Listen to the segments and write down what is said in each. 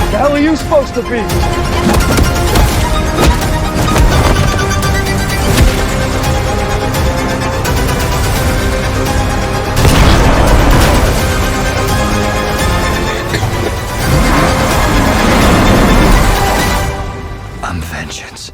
The hell are you supposed to be? I'm vengeance.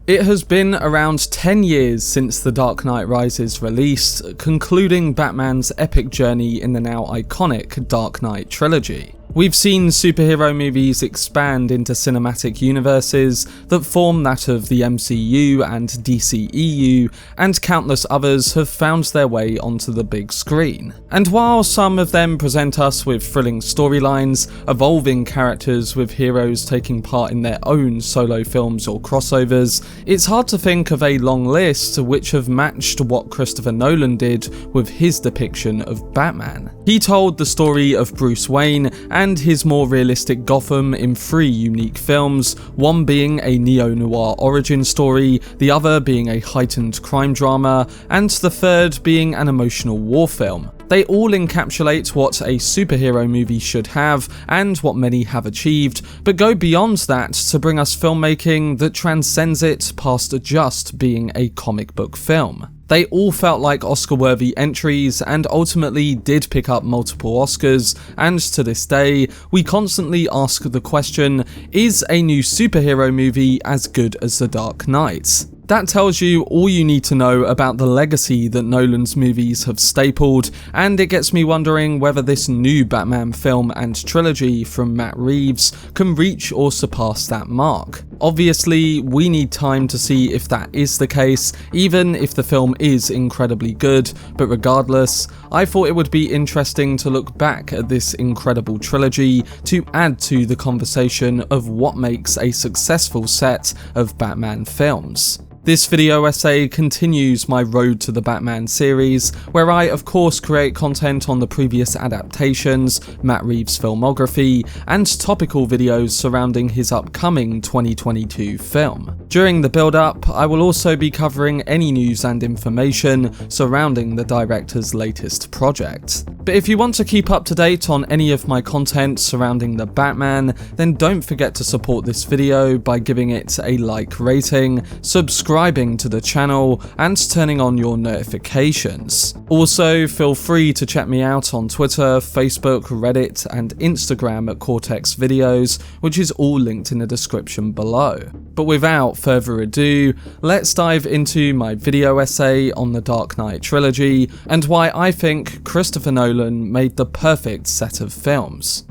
It has been around 10 years since The Dark Knight Rises released, concluding Batman's epic journey in the now iconic Dark Knight trilogy. We've seen superhero movies expand into cinematic universes that form that of the MCU and DCEU, and countless others have found their way onto the big screen. And while some of them present us with thrilling storylines, evolving characters with heroes taking part in their own solo films or crossovers, it's hard to think of a long list which have matched what Christopher Nolan did with his depiction of Batman. He told the story of Bruce Wayne and his more realistic Gotham in 3 unique films, one being a neo-noir origin story, the other being a heightened crime drama, and the third being an emotional war film. They all encapsulate what a superhero movie should have, and what many have achieved, but go beyond that to bring us filmmaking that transcends it past just being a comic book film. They all felt like Oscar-worthy entries and ultimately did pick up multiple Oscars, and to this day, we constantly ask the question, is a new superhero movie as good as The Dark Knight? That tells you all you need to know about the legacy that Nolan's movies have stapled, and it gets me wondering whether this new Batman film and trilogy from Matt Reeves can reach or surpass that mark. Obviously, we need time to see if that is the case, even if the film is incredibly good, but regardless, I thought it would be interesting to look back at this incredible trilogy to add to the conversation of what makes a successful set of Batman films. This video essay continues my Road to the Batman series, where I of course create content on the previous adaptations, Matt Reeves' filmography, and topical videos surrounding his upcoming 2022 film. During the build-up, I will also be covering any news and information surrounding the director's latest project. But if you want to keep up to date on any of my content surrounding the Batman, then don't forget to support this video by giving it a like rating, subscribing to the channel, and turning on your notifications. Also, feel free to check me out on Twitter, Facebook, Reddit, and Instagram at Cortex Videos, which is all linked in the description below. But without further ado, let's dive into my video essay on the Dark Knight trilogy, and why I think Christopher Nolan made the perfect set of films.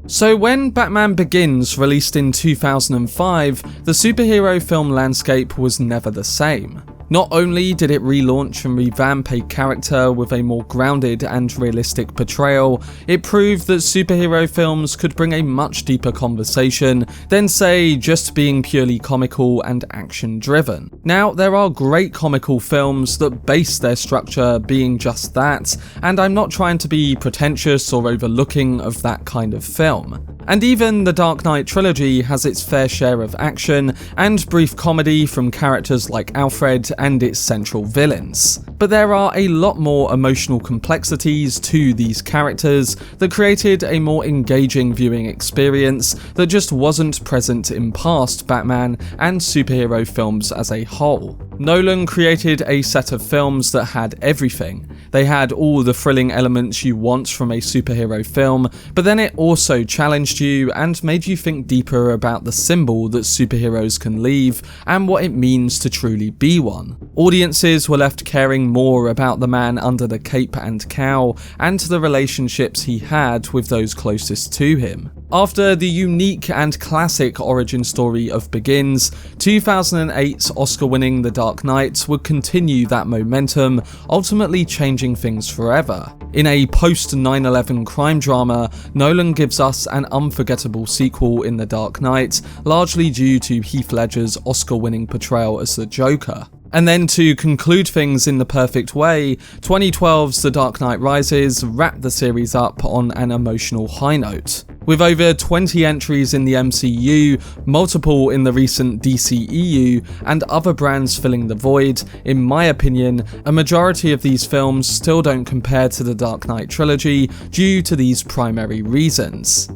So when Batman Begins released in 2005, the superhero film landscape was never the same. Not only did it relaunch and revamp a character with a more grounded and realistic portrayal, it proved that superhero films could bring a much deeper conversation than, say, just being purely comical and action-driven. Now, there are great comical films that base their structure being just that, and I'm not trying to be pretentious or overlooking of that kind of film. And even the Dark Knight trilogy has its fair share of action and brief comedy from characters like Alfred and its central villains. But there are a lot more emotional complexities to these characters that created a more engaging viewing experience that just wasn't present in past Batman and superhero films as a whole. Nolan created a set of films that had everything. They had all the thrilling elements you want from a superhero film, but then it also challenged you and made you think deeper about the symbol that superheroes can leave and what it means to truly be one. Audiences were left caring more about the man under the cape and cowl and the relationships he had with those closest to him. After the unique and classic origin story of Begins, 2008's Oscar-winning The Dark Knight would continue that momentum, ultimately changing things forever. In a post-9/11 crime drama, Nolan gives us an unforgettable sequel in The Dark Knight, largely due to Heath Ledger's Oscar-winning portrayal as the Joker. And then to conclude things in the perfect way, 2012's The Dark Knight Rises wrapped the series up on an emotional high note. With over 20 entries in the MCU, multiple in the recent DCEU, and other brands filling the void, in my opinion, a majority of these films still don't compare to the Dark Knight trilogy due to these primary reasons.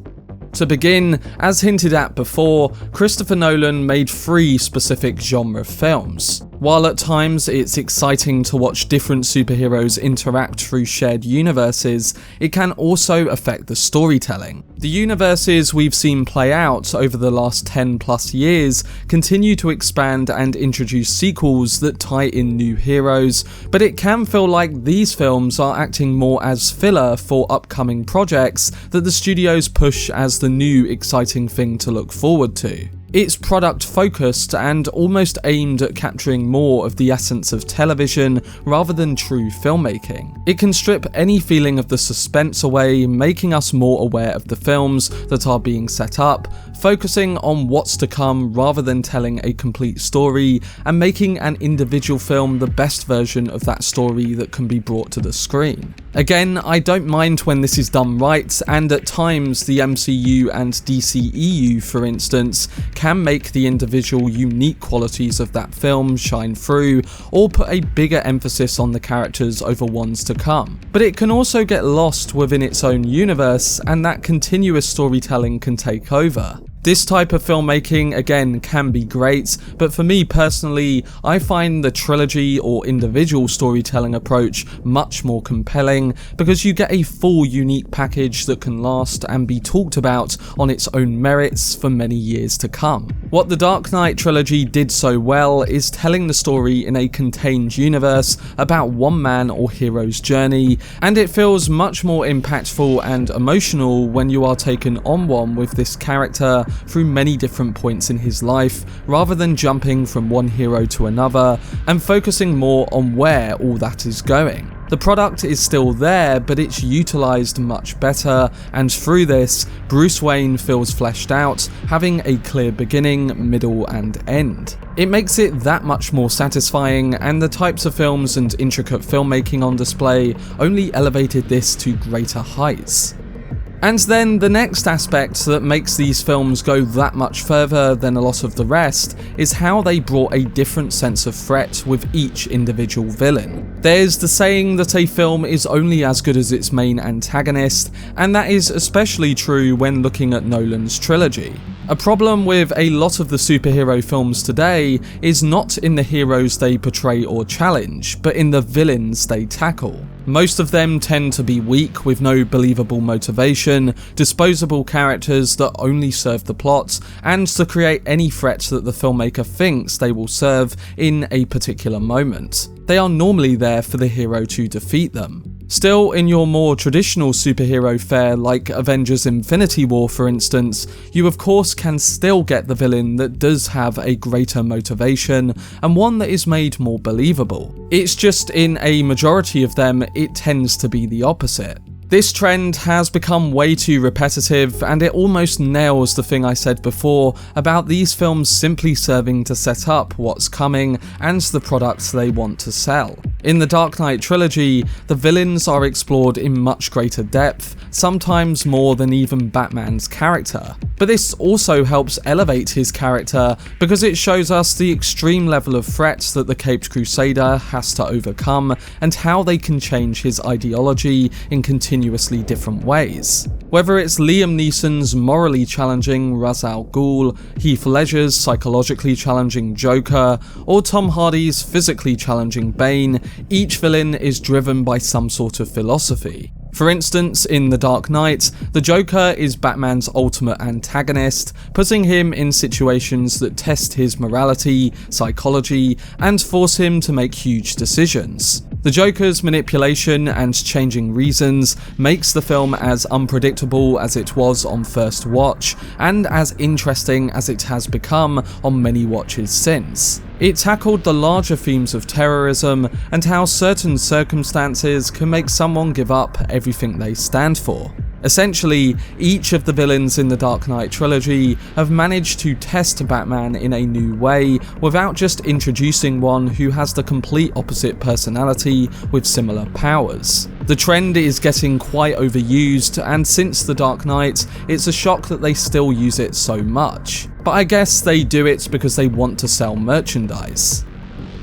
To begin, as hinted at before, Christopher Nolan made 3 specific genre films. While at times it's exciting to watch different superheroes interact through shared universes, it can also affect the storytelling. The universes we've seen play out over the last 10 plus years continue to expand and introduce sequels that tie in new heroes, but it can feel like these films are acting more as filler for upcoming projects that the studios push as the new exciting thing to look forward to. It's product focused and almost aimed at capturing more of the essence of television rather than true filmmaking. It can strip any feeling of the suspense away, making us more aware of the films that are being set up, focusing on what's to come rather than telling a complete story, and making an individual film the best version of that story that can be brought to the screen. Again, I don't mind when this is done right, and at times the MCU and DCEU, for instance, can make the individual unique qualities of that film shine through, or put a bigger emphasis on the characters over ones to come. But it can also get lost within its own universe, and that continuous storytelling can take over. This type of filmmaking, again, can be great, but for me personally, I find the trilogy or individual storytelling approach much more compelling because you get a full unique package that can last and be talked about on its own merits for many years to come. What the Dark Knight trilogy did so well is telling the story in a contained universe about one man or hero's journey, and it feels much more impactful and emotional when you are taken on one with this character through many different points in his life, rather than jumping from one hero to another and focusing more on where all that is going. The product is still there, but it's utilised much better, and through this, Bruce Wayne feels fleshed out, having a clear beginning, middle and end. It makes it that much more satisfying, and the types of films and intricate filmmaking on display only elevated this to greater heights. And then the next aspect that makes these films go that much further than a lot of the rest is how they brought a different sense of threat with each individual villain. There's the saying that a film is only as good as its main antagonist, and that is especially true when looking at Nolan's trilogy. A problem with a lot of the superhero films today is not in the heroes they portray or challenge, but in the villains they tackle. Most of them tend to be weak with no believable motivation, disposable characters that only serve the plot, and to create any threat that the filmmaker thinks they will serve in a particular moment. They are normally there for the hero to defeat them. Still, in your more traditional superhero fare like Avengers Infinity War for instance, you of course can still get the villain that does have a greater motivation and one that is made more believable. It's just in a majority of them it tends to be the opposite. This trend has become way too repetitive, and it almost nails the thing I said before about these films simply serving to set up what's coming and the products they want to sell. In the Dark Knight trilogy, the villains are explored in much greater depth, sometimes more than even Batman's character. But this also helps elevate his character because it shows us the extreme level of threat that the Caped Crusader has to overcome and how they can change his ideology in continuously different ways. Whether it's Liam Neeson's morally challenging Ra's al Ghul, Heath Ledger's psychologically challenging Joker, or Tom Hardy's physically challenging Bane, each villain is driven by some sort of philosophy. For instance, in The Dark Knight, the Joker is Batman's ultimate antagonist, putting him in situations that test his morality, psychology, and force him to make huge decisions. The Joker's manipulation and changing reasons makes the film as unpredictable as it was on first watch, and as interesting as it has become on many watches since. It tackled the larger themes of terrorism and how certain circumstances can make someone give up everything they stand for. Essentially, each of the villains in the Dark Knight trilogy have managed to test Batman in a new way without just introducing one who has the complete opposite personality with similar powers. The trend is getting quite overused, and since the Dark Knight, it's a shock that they still use it so much. But I guess they do it because they want to sell merchandise.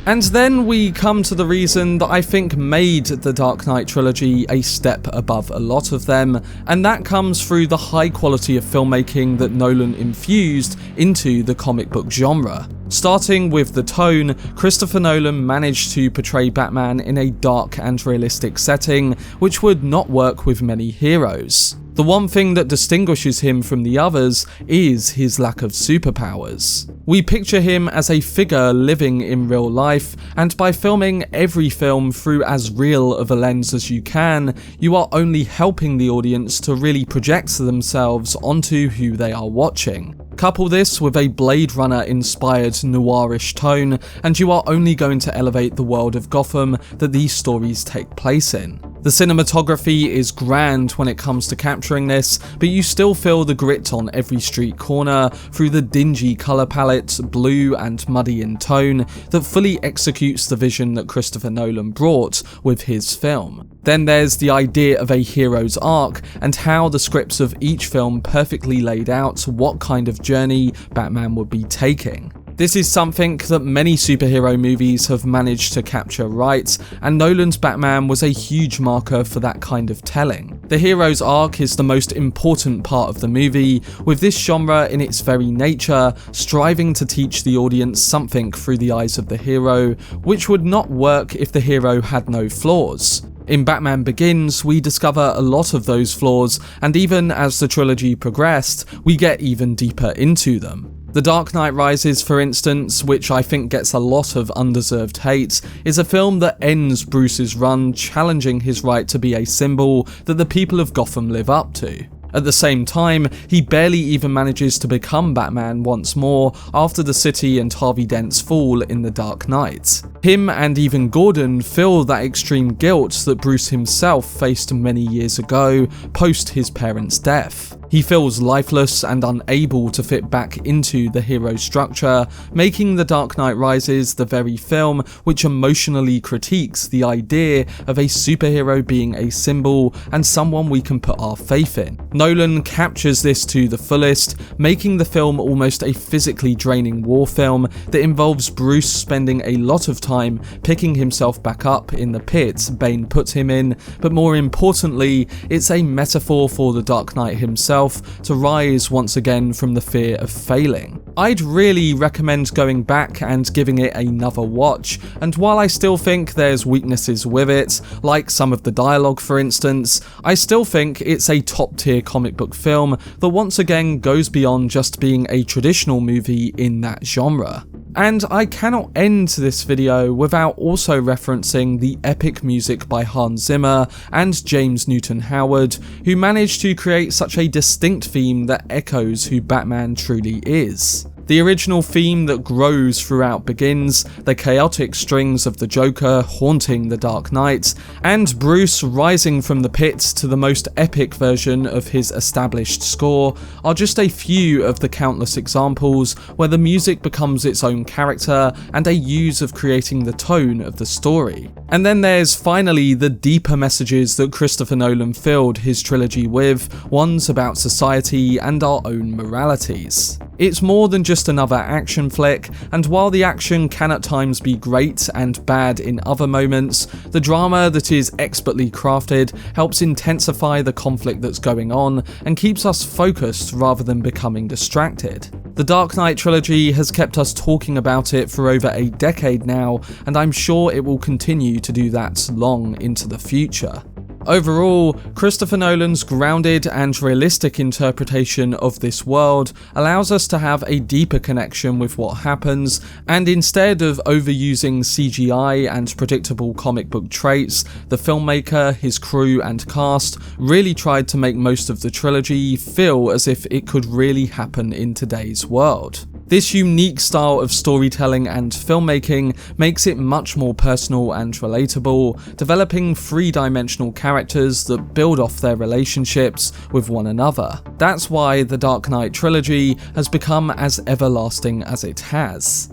And then we come to the reason that I think made the Dark Knight trilogy a step above a lot of them, and that comes through the high quality of filmmaking that Nolan infused into the comic book genre. Starting with the tone, Christopher Nolan managed to portray Batman in a dark and realistic setting, which would not work with many heroes. The one thing that distinguishes him from the others is his lack of superpowers. We picture him as a figure living in real life, and by filming every film through as real of a lens as you can, you are only helping the audience to really project themselves onto who they are watching. Couple this with a Blade Runner inspired noirish tone, and you are only going to elevate the world of Gotham that these stories take place in. The cinematography is grand when it comes to capturing this, but you still feel the grit on every street corner through the dingy colour palette, blue and muddy in tone, that fully executes the vision that Christopher Nolan brought with his film. Then there's the idea of a hero's arc, and how the scripts of each film perfectly laid out what kind of journey Batman would be taking. This is something that many superhero movies have managed to capture right, and Nolan's Batman was a huge marker for that kind of telling. The hero's arc is the most important part of the movie, with this genre in its very nature striving to teach the audience something through the eyes of the hero, which would not work if the hero had no flaws. In Batman Begins, we discover a lot of those flaws, and even as the trilogy progressed, we get even deeper into them. The Dark Knight Rises, for instance, which I think gets a lot of undeserved hate, is a film that ends Bruce's run challenging his right to be a symbol that the people of Gotham live up to. At the same time, he barely even manages to become Batman once more after the city and Harvey Dent's fall in The Dark Knight. Him and even Gordon feel that extreme guilt that Bruce himself faced many years ago, post his parents' death. He feels lifeless and unable to fit back into the hero structure, making The Dark Knight Rises the very film which emotionally critiques the idea of a superhero being a symbol and someone we can put our faith in. Nolan captures this to the fullest, making the film almost a physically draining war film that involves Bruce spending a lot of time picking himself back up in the pit Bane put him in, but more importantly, it's a metaphor for the Dark Knight himself to rise once again from the fear of failing. I'd really recommend going back and giving it another watch, and while I still think there's weaknesses with it, like some of the dialogue for instance, I still think it's a top tier comic book film that once again goes beyond just being a traditional movie in that genre. And I cannot end this video without also referencing the epic music by Hans Zimmer and James Newton Howard, who managed to create such a distinct theme that echoes who Batman truly is. The original theme that grows throughout Begins, the chaotic strings of the Joker haunting the Dark Knight, and Bruce rising from the pit to the most epic version of his established score are just a few of the countless examples where the music becomes its own character and a use of creating the tone of the story. And then there's finally the deeper messages that Christopher Nolan filled his trilogy with, ones about society and our own moralities. It's more than just another action flick, and while the action can at times be great and bad in other moments, the drama that is expertly crafted helps intensify the conflict that's going on and keeps us focused rather than becoming distracted. The Dark Knight trilogy has kept us talking about it for over a decade now, and I'm sure it will continue to do that long into the future. Overall, Christopher Nolan's grounded and realistic interpretation of this world allows us to have a deeper connection with what happens, and instead of overusing CGI and predictable comic book traits, the filmmaker, his crew and cast really tried to make most of the trilogy feel as if it could really happen in today's world. This unique style of storytelling and filmmaking makes it much more personal and relatable, developing three-dimensional characters that build off their relationships with one another. That's why the Dark Knight trilogy has become as everlasting as it has.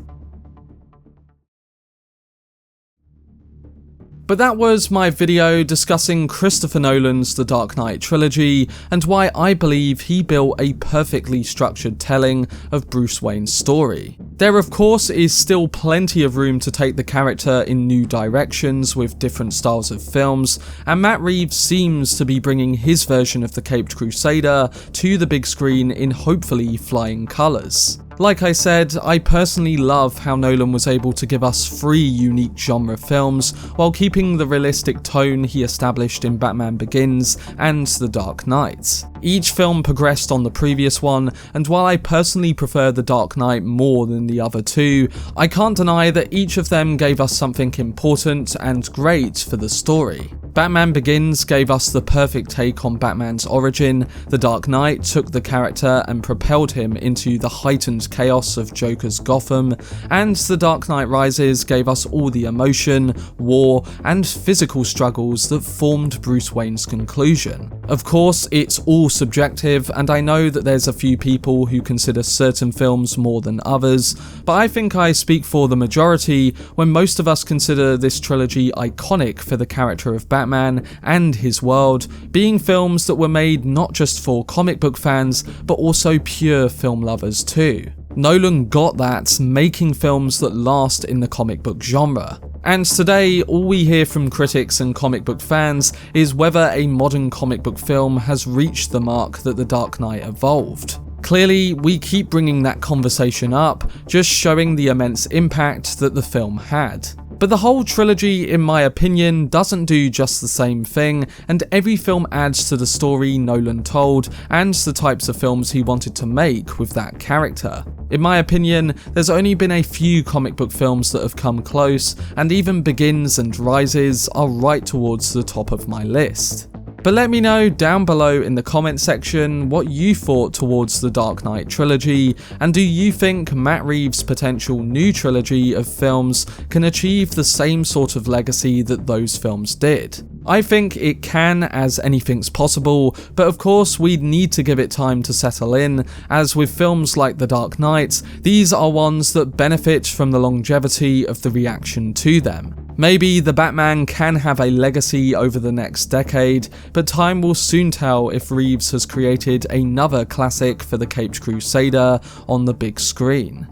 But that was my video discussing Christopher Nolan's The Dark Knight trilogy and why I believe he built a perfectly structured telling of Bruce Wayne's story. There of course is still plenty of room to take the character in new directions with different styles of films, and Matt Reeves seems to be bringing his version of the Caped Crusader to the big screen in hopefully flying colours. Like I said, I personally love how Nolan was able to give us 3 unique genre films while keeping the realistic tone he established in Batman Begins and The Dark Knight. Each film progressed on the previous one, and while I personally prefer The Dark Knight more than the other 2, I can't deny that each of them gave us something important and great for the story. Batman Begins gave us the perfect take on Batman's origin, The Dark Knight took the character and propelled him into the heightened chaos of Joker's Gotham, and The Dark Knight Rises gave us all the emotion, war, and physical struggles that formed Bruce Wayne's conclusion. Of course, it's all subjective, and I know that there's a few people who consider certain films more than others, but I think I speak for the majority when most of us consider this trilogy iconic for the character of Batman and his world, being films that were made not just for comic book fans, but also pure film lovers too. Nolan got that, making films that last in the comic book genre. And today, all we hear from critics and comic book fans is whether a modern comic book film has reached the mark that The Dark Knight evolved. Clearly, we keep bringing that conversation up, just showing the immense impact that the film had. But the whole trilogy, in my opinion, doesn't do just the same thing, and every film adds to the story Nolan told and the types of films he wanted to make with that character. In my opinion, there's only been a few comic book films that have come close, and even Begins and Rises are right towards the top of my list. But let me know down below in the comment section what you thought towards the Dark Knight trilogy, and do you think Matt Reeves' potential new trilogy of films can achieve the same sort of legacy that those films did? I think it can, as anything's possible, but of course we'd need to give it time to settle in, as with films like The Dark Knight, these are ones that benefit from the longevity of the reaction to them. Maybe the Batman can have a legacy over the next decade, but time will soon tell if Reeves has created another classic for the Caped Crusader on the big screen.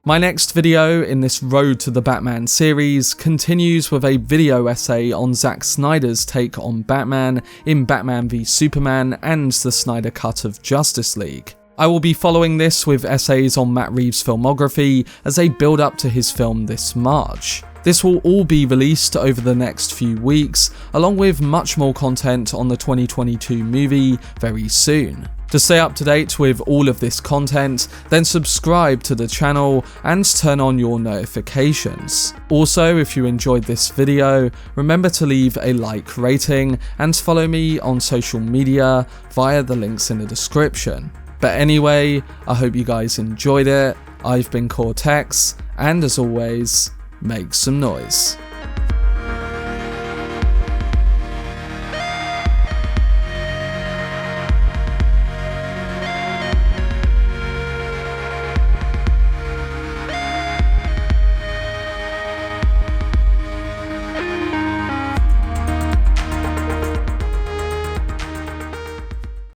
My next video in this Road to the Batman series continues with a video essay on Zack Snyder's take on Batman in Batman v Superman and the Snyder Cut of Justice League. I will be following this with essays on Matt Reeves' filmography as a build up to his film this March. This will all be released over the next few weeks, along with much more content on the 2022 movie very soon. To stay up to date with all of this content, then subscribe to the channel and turn on your notifications. Also, if you enjoyed this video, remember to leave a like rating and follow me on social media via the links in the description. But anyway, I hope you guys enjoyed it. I've been Cortex, and as always, make some noise.